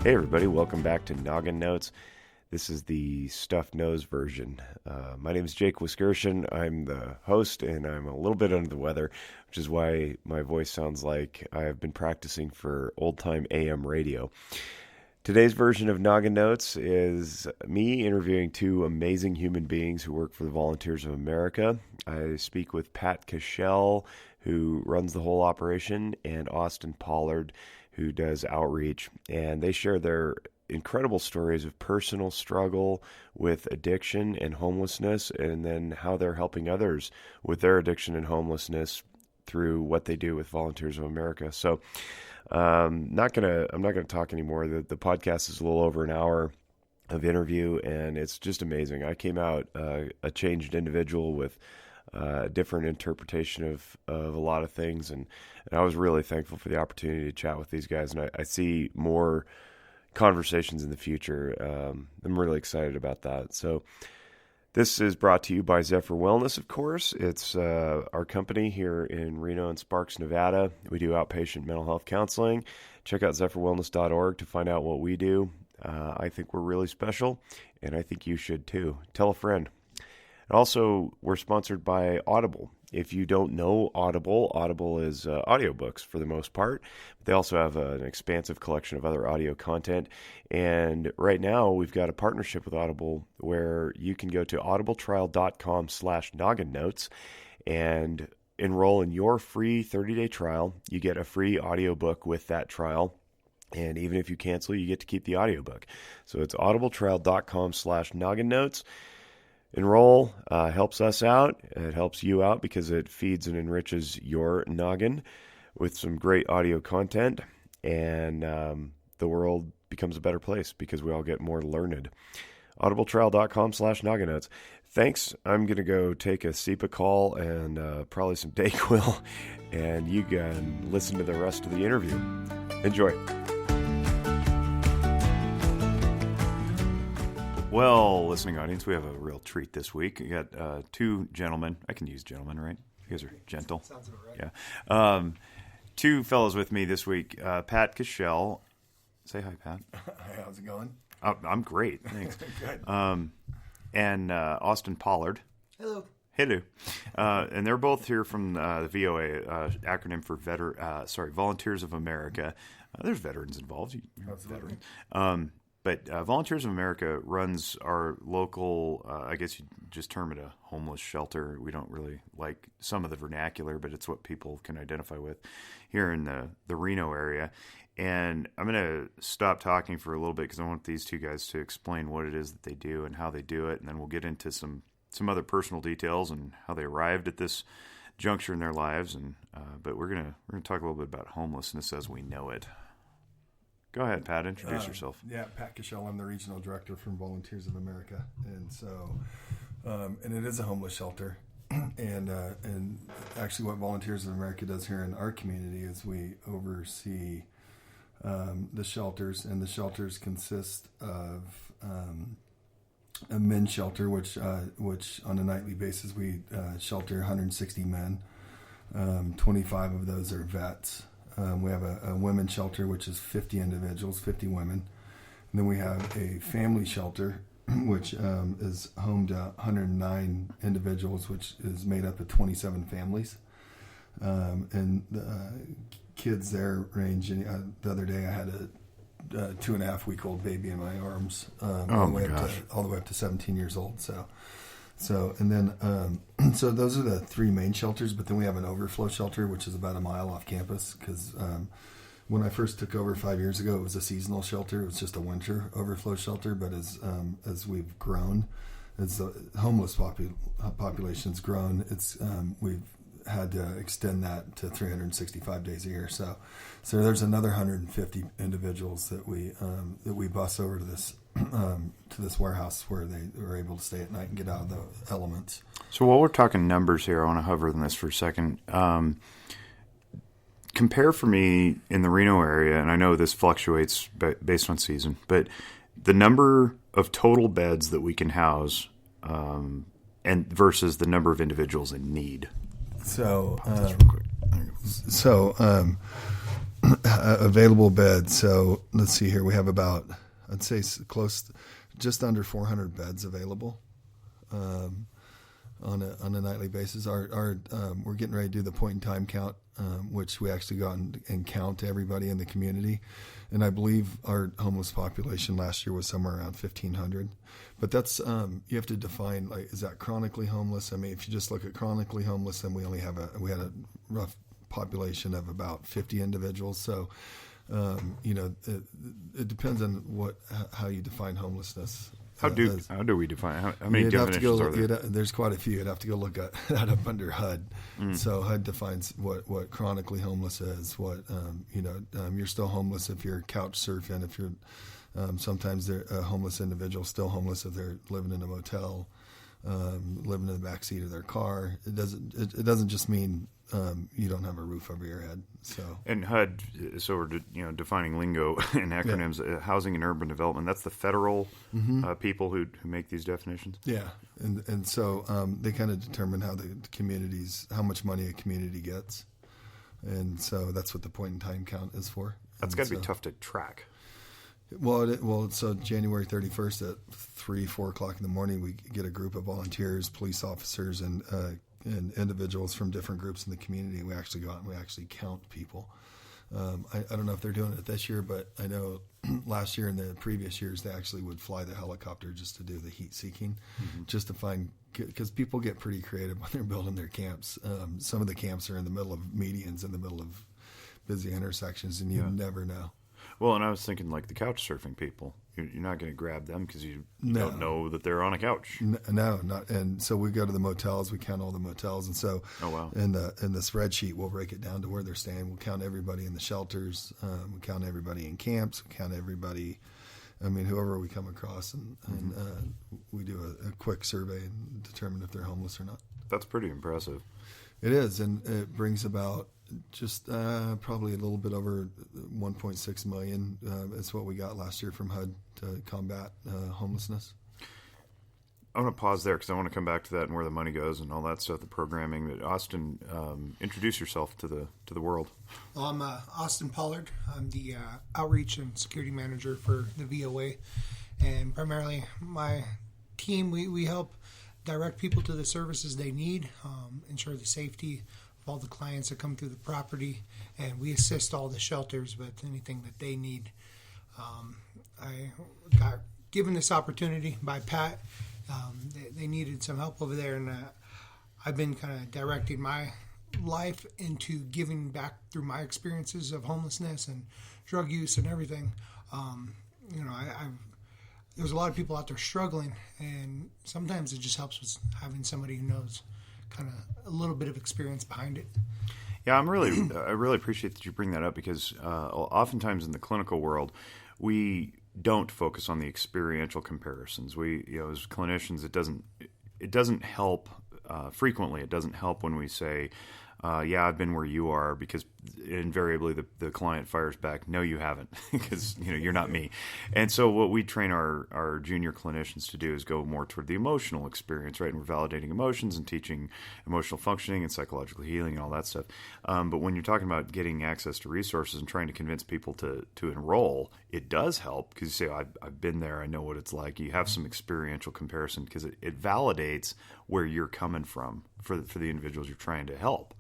Hey everybody, welcome back to Noggin Notes. This is the stuffed nose version. My name is Jake Wiskershin. I'm the host, and I'm a little bit under the weather, which is why my voice sounds like I've been practicing for old-time AM radio. Today's version of Noggin Notes is me interviewing two amazing human beings who work for the Volunteers of America. I speak with Pat Cashell, who runs the whole operation, and Austin Pollard, who does outreach, and they share their incredible stories of personal struggle with addiction and homelessness, and then how they're helping others with their addiction and homelessness through what they do with Volunteers of America. So I'm not gonna talk anymore. The podcast is a little over an hour of interview, and it's just amazing. I came out a changed individual with a different interpretation of a lot of things, and I was really thankful for the opportunity to chat with these guys, and I see more conversations in the future. I'm really excited about that. So this is brought to you by Zephyr Wellness, of course. It's our company here in Reno and Sparks, Nevada. We do outpatient mental health counseling. Check out zephyrwellness.org to find out what we do. I think we're really special, and I think you should too. Tell a friend. And also, we're sponsored by Audible. If you don't know Audible is audiobooks for the most part. They also have an expansive collection of other audio content. And right now, we've got a partnership with Audible where you can go to audibletrial.com/nogginnotes and enroll in your free 30-day trial. You get a free audiobook with that trial. And even if you cancel, you get to keep the audiobook. So it's audibletrial.com/nogginnotes. Enroll, helps us out. It helps you out because it feeds and enriches your noggin with some great audio content, and the world becomes a better place because we all get more learned. audibletrial.com/nogginnotes. Thanks. I'm going to go take a SEPA call and probably some Dayquil, and you can listen to the rest of the interview. Enjoy. Well, listening audience, we have a real treat this week. We got two gentlemen. I can use gentlemen, right? You guys are gentle. Sounds about right. Yeah. Two fellows with me this week. Pat Cashell. Say hi, Pat. Hi, how's it going? I'm great. Thanks. Good. And Austin Pollard. Hello. Hello. And they're both here from the VOA, acronym for Volunteers of America. There's veterans involved. You're a veteran. But Volunteers of America runs our local, I guess you'd just term it a homeless shelter. We don't really like some of the vernacular, but it's what people can identify with here in the Reno area. And I'm going to stop talking for a little bit because I want these two guys to explain what it is that they do and how they do it. And then we'll get into some other personal details and how they arrived at this juncture in their lives. And but we're gonna talk a little bit about homelessness as we know it. Go ahead, Pat. Introduce yourself. Yeah, Pat Cashell. I'm the regional director from Volunteers of America, and so, and it is a homeless shelter. And actually, what Volunteers of America does here in our community is we oversee the shelters, and the shelters consist of a men's shelter, which on a nightly basis we shelter 160 men. 25 of those are vets. We have a women's shelter, which is 50 individuals, 50 women. And then we have a family shelter, which is home to 109 individuals, which is made up of 27 families. And the kids there range. The other day I had a 2.5-week-old baby in my arms, all the way up to 17 years old. So and then so those are the three main shelters, but then we have an overflow shelter, which is about a mile off campus, because when I first took over 5 years ago, it was a seasonal shelter. It was just a winter overflow shelter, but as we've grown, as the homeless population's grown, we've had to extend that to 365 days a year. So there's another 150 individuals that we bus over to this warehouse where they are able to stay at night and get out of the elements. So while we're talking numbers here, I want to hover on this for a second. Compare for me in the Reno area, and I know this fluctuates based on season, but the number of total beds that we can house and versus the number of individuals in need. So, real quick. available beds. So let's see here. We have about, I'd say just under 400 beds available on a nightly basis. We're getting ready to do the point in time count, which we actually go out and count everybody in the community. And I believe our homeless population last year was somewhere around 1,500. But that's, you have to define, like, is that chronically homeless? I mean, if you just look at chronically homeless, then we had a rough population of about 50 individuals. So, it depends on how you define homelessness. How do we define how many definitions are there? There's quite a few. You'd have to go look at that up under HUD. So HUD defines what chronically homeless is. You're still homeless if you're couch surfing. If you're sometimes they're a homeless individual still homeless if they're living in a motel, living in the back seat of their car. It doesn't just mean you don't have a roof over your head. So and HUD, so we're defining lingo and acronyms. Housing and Urban Development. That's the federal people who make these definitions. Yeah, and so they kind of determine how much money a community gets, and so that's what the point in time count is for. That's got to be tough to track. Well, so January 31st at 4 o'clock in the morning, we get a group of volunteers, police officers, and individuals from different groups in the community. We actually go out and we actually count people. I don't know if they're doing it this year, but I know last year and the previous years they actually would fly the helicopter just to do the heat seeking, just to find, because people get pretty creative when they're building their camps. Some of the camps are in the middle of medians, in the middle of busy intersections, and you never know. Well, and I was thinking like the couch surfing people. You're not going to grab them because you don't know that they're on a couch. No, not. And so we go to the motels. We count all the motels, and so in the spreadsheet we'll break it down to where they're staying. We'll count everybody in the shelters. We count everybody in camps. We count everybody. I mean, whoever we come across, and we do a quick survey and determine if they're homeless or not. That's pretty impressive. It is, and it brings about just probably a little bit over 1.6 million. It's what we got last year from HUD to combat homelessness. I want to pause there because I want to come back to that and where the money goes and all that stuff, the programming. But Austin, introduce yourself to the world. Well, I'm Austin Pollard. I'm the outreach and security manager for the VOA, and primarily my team, we help direct people to the services they need, ensure the safety of all the clients that come through the property, and we assist all the shelters with anything that they need. I got given this opportunity by Pat. They needed some help over there, and I've been kind of directing my life into giving back through my experiences of homelessness and drug use and everything. There's a lot of people out there struggling, and sometimes it just helps with having somebody who knows kind of a little bit of experience behind it. Yeah, I really appreciate that you bring that up because oftentimes in the clinical world, we don't focus on the experiential comparisons. We, as clinicians, it doesn't help frequently. It doesn't help when we say, I've been where you are, because invariably the client fires back, no, you haven't, because you're not me. And so what we train our junior clinicians to do is go more toward the emotional experience, right? And we're validating emotions and teaching emotional functioning and psychological healing and all that stuff. But when you're talking about getting access to resources and trying to convince people to enroll, it does help because you say, I've been there, I know what it's like. You have some experiential comparison because it validates where you're coming from for the individuals you're trying to help.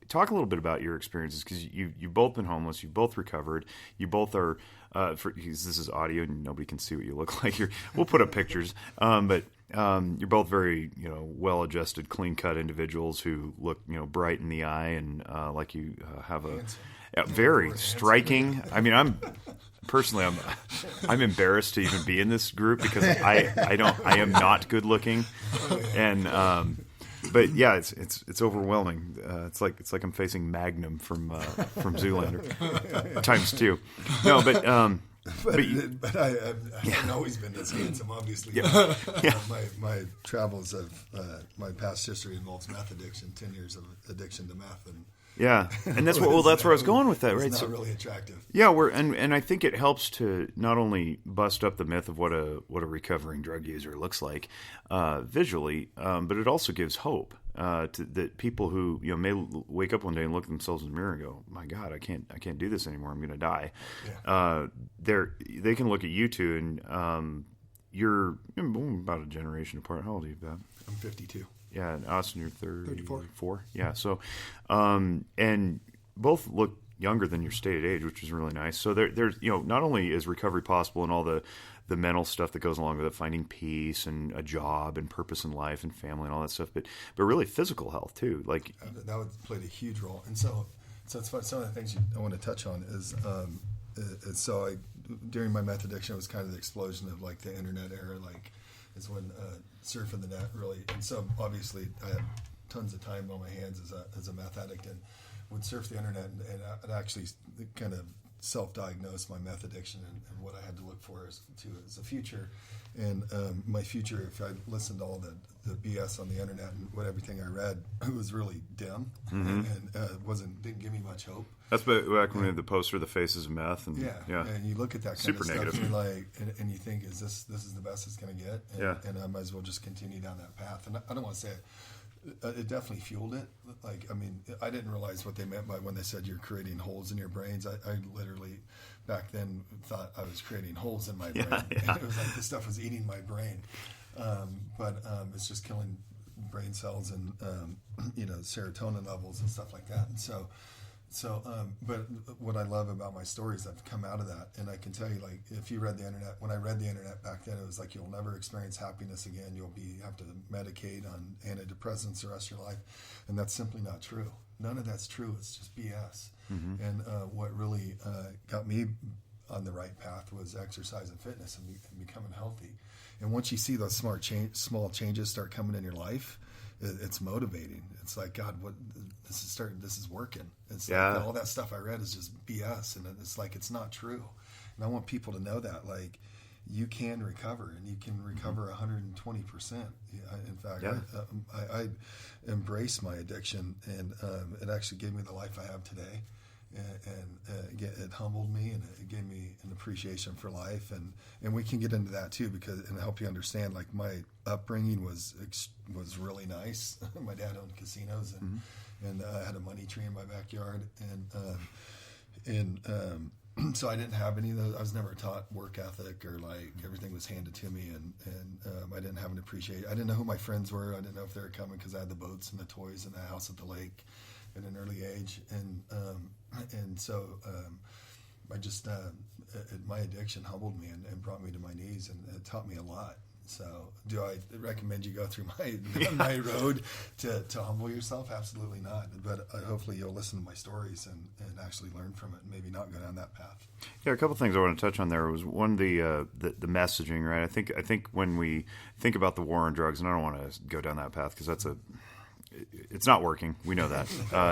Talk a little bit about your experiences because you've both been homeless, you've both recovered, you both are. Because this is audio and nobody can see what you look like. We'll put up pictures, but you're both very well-adjusted, clean-cut individuals who look bright in the eye and like you have a very striking. I mean, I'm embarrassed to even be in this group because I am not good looking, and. But yeah, it's overwhelming. It's like I'm facing Magnum from Zoolander times 2. No, but I haven't always been this handsome. Obviously, my travels of my past history involves meth addiction, 10 years of addiction to meth, and and that's where I was going with that, right? It's not really attractive. Yeah, and I think it helps to not only bust up the myth of what a recovering drug user looks like visually, but it also gives hope. that people who may wake up one day and look at themselves in the mirror and go, "My God, I can't do this anymore. I'm going to die." Yeah. They can look at you two, and you're about a generation apart. How old are you, Bob? I'm 52. Yeah, and Austin, you're 34. 34. Yeah, so and both look younger than your stated age, which is really nice. So there's not only is recovery possible and all the mental stuff that goes along with it, finding peace and a job and purpose in life and family and all that stuff, but really physical health too. Like that played a huge role. And so it's fun. Some of the things I want to touch on is during my meth addiction, it was kind of the explosion of like the internet era, like is when surfing the net really. And so obviously I had tons of time on my hands as a meth addict, and would surf the internet and I'd actually kind of self-diagnose my meth addiction and what I had to look for as a future. And my future, if I listened to all the BS on the internet and everything I read, it was really dim and didn't give me much hope. That's back when we had the poster, The Faces of Meth. And, yeah. And you look at that kind super of stuff negative. and you're like, and you think, this is the best it's going to get? And I might as well just continue down that path. And I don't want to say it definitely fueled it. Like, I mean, I didn't realize what they meant by when they said you're creating holes in your brains. I literally back then thought I was creating holes in my brain. Yeah. It was like this stuff was eating my brain. But it's just killing brain cells and, serotonin levels and stuff like that. And so, but what I love about my stories that have come out of that, and I can tell you, like, if you read the internet, when I read the internet back then, it was like, you'll never experience happiness again. You'll have to medicate on antidepressants the rest of your life. And that's simply not true. None of that's true. It's just BS. Mm-hmm. And what really got me on the right path was exercise and fitness and becoming healthy. And once you see those small changes start coming in your life, it's motivating. It's like, God, this is working. It's like all that stuff I read is just BS, and it's like, it's not true. And I want people to know that, like, you can recover, and you can recover 120%. In fact, I embraced my addiction, and it actually gave me the life I have today. And it humbled me, and it gave me an appreciation for life, and we can get into that too, and help you understand. Like, my upbringing was really nice. My dad owned casinos, and I had a money tree in my backyard, and so I didn't have any of those. I was never taught work ethic, or like everything was handed to me, and I didn't have an appreciation. I didn't know who my friends were. I didn't know if they were coming because I had the boats and the toys and the house at the lake at an early age, and so I just my addiction humbled me and brought me to my knees, and it taught me a lot. So, do I recommend you go through my road to humble yourself? Absolutely not. But hopefully you'll listen to my stories and actually learn from it, and maybe not go down that path. Yeah, a couple things I want to touch on there was one, the messaging, right? I think when we think about the war on drugs, and I don't want to go down that path because it's not working. We know that.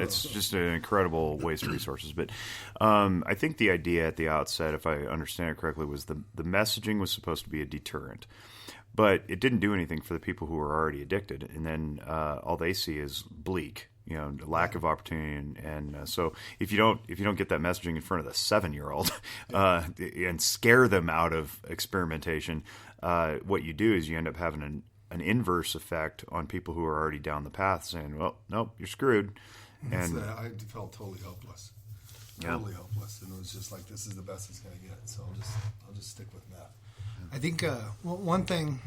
It's just an incredible waste of resources. But I think the idea at the outset, if I understand it correctly, was the messaging was supposed to be a deterrent. But it didn't do anything for the people who were already addicted. And then all they see is bleak, lack of opportunity. And so if you don't get that messaging in front of the 7-year-old and scare them out of experimentation, what you do is you end up having an inverse effect on people who are already down the path, saying, well, nope, you're screwed. And I felt totally hopeless. Totally hopeless. And it was just like, this is the best it's going to get. So I'll just stick with that. I think one thing,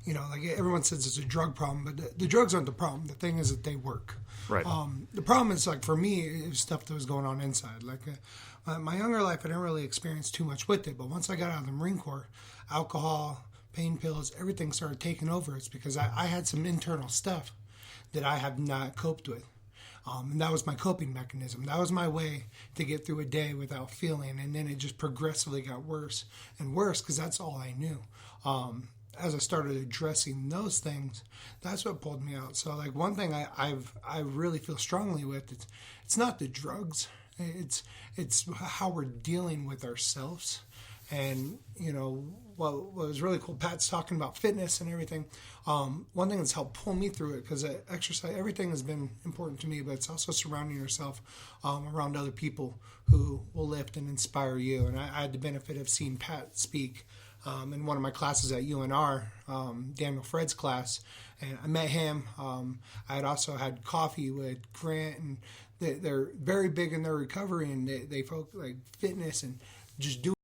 like everyone says it's a drug problem, but the drugs aren't the problem. The thing is that they work. Right. The problem is, like, for me, it was stuff that was going on inside. Like, my younger life, I didn't really experience too much with it. But once I got out of the Marine Corps, alcohol, pain pills, everything started taking over. It's because I had some internal stuff that I have not coped with. And that was my coping mechanism. That was my way to get through a day without feeling. And then it just progressively got worse and worse because that's all I knew. As I started addressing those things, that's what pulled me out. So, like, one thing I really feel strongly with, it's not the drugs. It's how we're dealing with ourselves. And, what was really cool, Pat's talking about fitness and everything. One thing that's helped pull me through it, because exercise, everything has been important to me, but it's also surrounding yourself around other people who will lift and inspire you. And I had the benefit of seeing Pat speak in one of my classes at UNR, Daniel Fred's class, and I met him. I had also had coffee with Grant, and they're very big in their recovery, and they focus like fitness and just doing